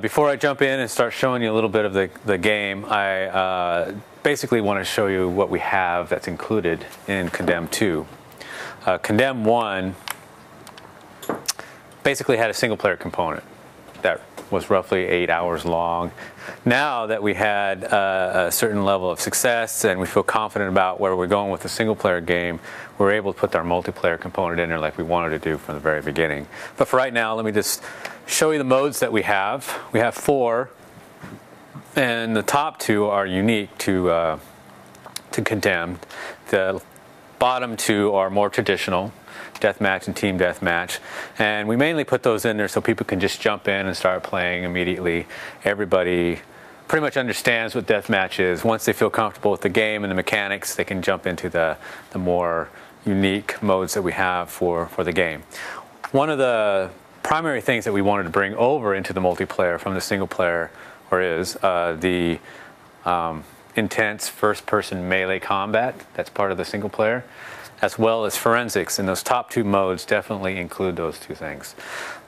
Before I jump in and start showing you a little bit of the game, I basically want to show you what we have that's included in Condemned 2. Condemned 1 basically had a single-player component that was roughly 8 hours long. Now that we had a certain level of success and we feel confident about where we're going with the single-player game, we're able to put our multiplayer component in there like we wanted to do from the very beginning. But for right now, let me just show you the modes that we have. We have 4, and the top 2 are unique to Condemned. The bottom 2 are more traditional, deathmatch and team deathmatch, and we mainly put those in there so people can just jump in and start playing immediately. Everybody pretty much understands what deathmatch is. Once they feel comfortable with the game and the mechanics, they can jump into the more unique modes that we have for the game. One of the primary things that we wanted to bring over into the multiplayer from the single player is the intense first-person melee combat that's part of the single player, as well as forensics, and those top 2 modes definitely include those 2 things.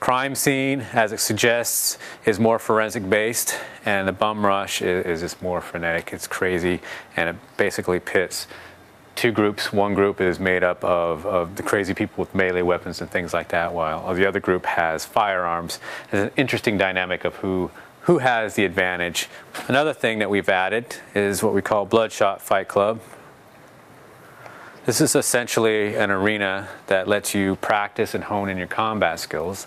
Crime Scene, as it suggests, is more forensic based, and the Bum Rush is just more frenetic. It's crazy, and it basically pits 2 groups. One group is made up of the crazy people with melee weapons and things like that, while the other group has firearms. There's an interesting dynamic of who has the advantage. Another thing that we've added is what we call Bloodshot Fight Club. This is essentially an arena that lets you practice and hone in your combat skills.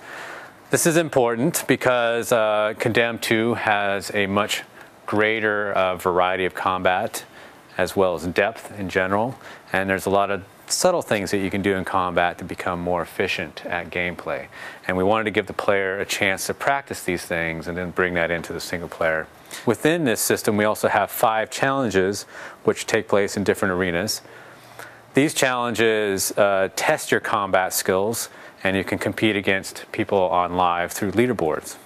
This is important because Condemned 2 has a much greater variety of combat as well as depth in general, and there's a lot of subtle things that you can do in combat to become more efficient at gameplay. And we wanted to give the player a chance to practice these things and then bring that into the single player. Within this system, we also have 5 challenges which take place in different arenas. These challenges test your combat skills, and you can compete against people on live through leaderboards.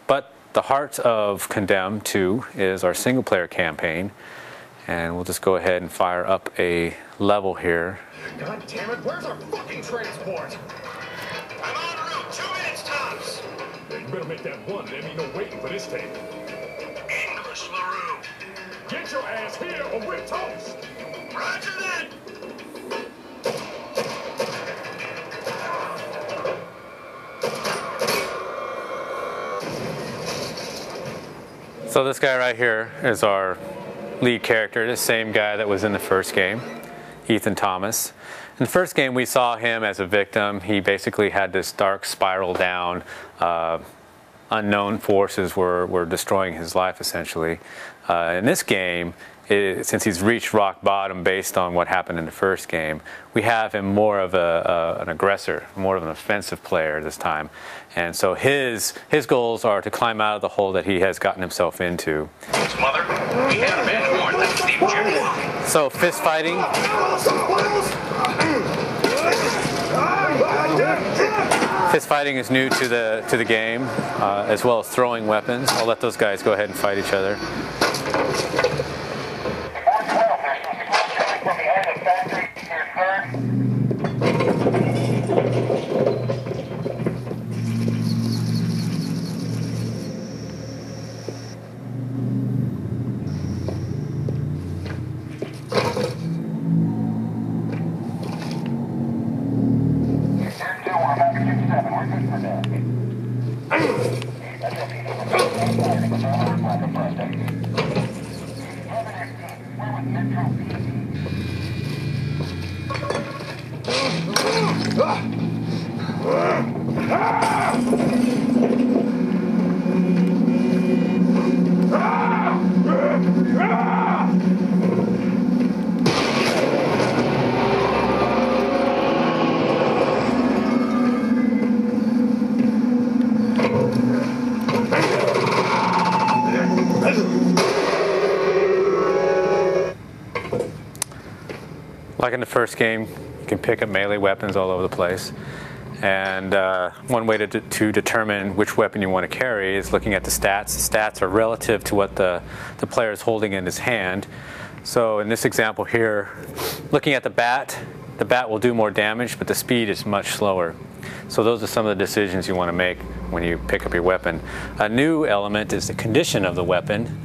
But the heart of Condemned 2 is our single-player campaign, and we'll just go ahead and fire up a level here. God damn it, where's our fucking transport? I'm en route, 2 minutes tops. Yeah, you better make that one, there ain't no waiting for this tape. English, LaRue. Get your ass here or we're toast! Roger that! So this guy right here is our lead character, the same guy that was in the first game, Ethan Thomas. In the first game we saw him as a victim. He basically had this dark spiral down. Unknown forces were destroying his life essentially. In this game, since he's reached rock bottom based on what happened in the first game, we have him more of an aggressor, more of an offensive player this time. And so his goals are to climb out of the hole that he has gotten himself into. Mother, we had a man warned that Steve Jr. So fist fighting. Fist fighting is new to the game, as well as throwing weapons. I'll let those guys go ahead and fight each other. Like in the first game, you can pick up melee weapons all over the place. And one way to determine which weapon you want to carry is looking at the stats. The stats are relative to what the player is holding in his hand. So in this example here, looking at the bat, the bat will do more damage, but the speed is much slower. So those are some of the decisions you want to make when you pick up your weapon. A new element is the condition of the weapon.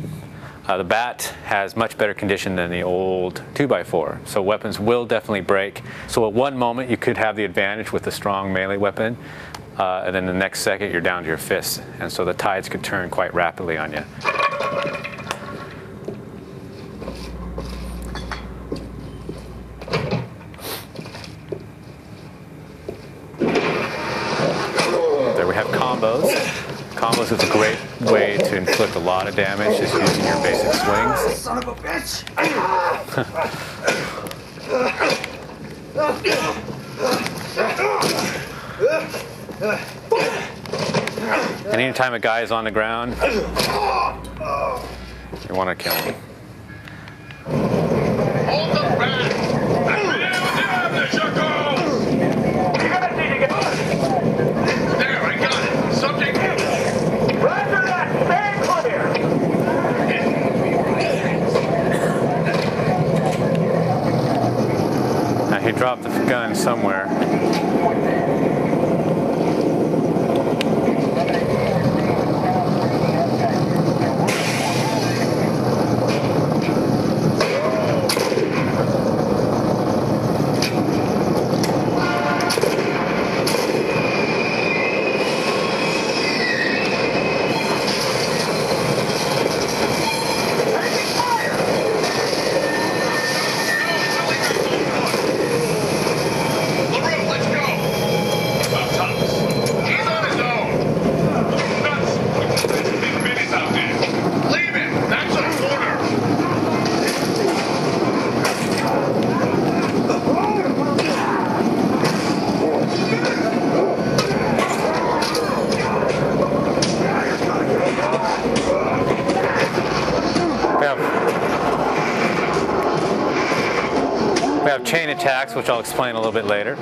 The bat has much better condition than the old 2x4, so weapons will definitely break. So at one moment you could have the advantage with a strong melee weapon, and then the next second you're down to your fists, and so the tides could turn quite rapidly on you. There we have combos. Combos is a great way to inflict a lot of damage just using your basic swings. Son of a bitch! And anytime a guy is on the ground, you want to kill him. Hold them back! There, I got it. Subject. Roger that. Stand clear. Now he dropped the gun somewhere. We have chain attacks, which I'll explain a little bit later.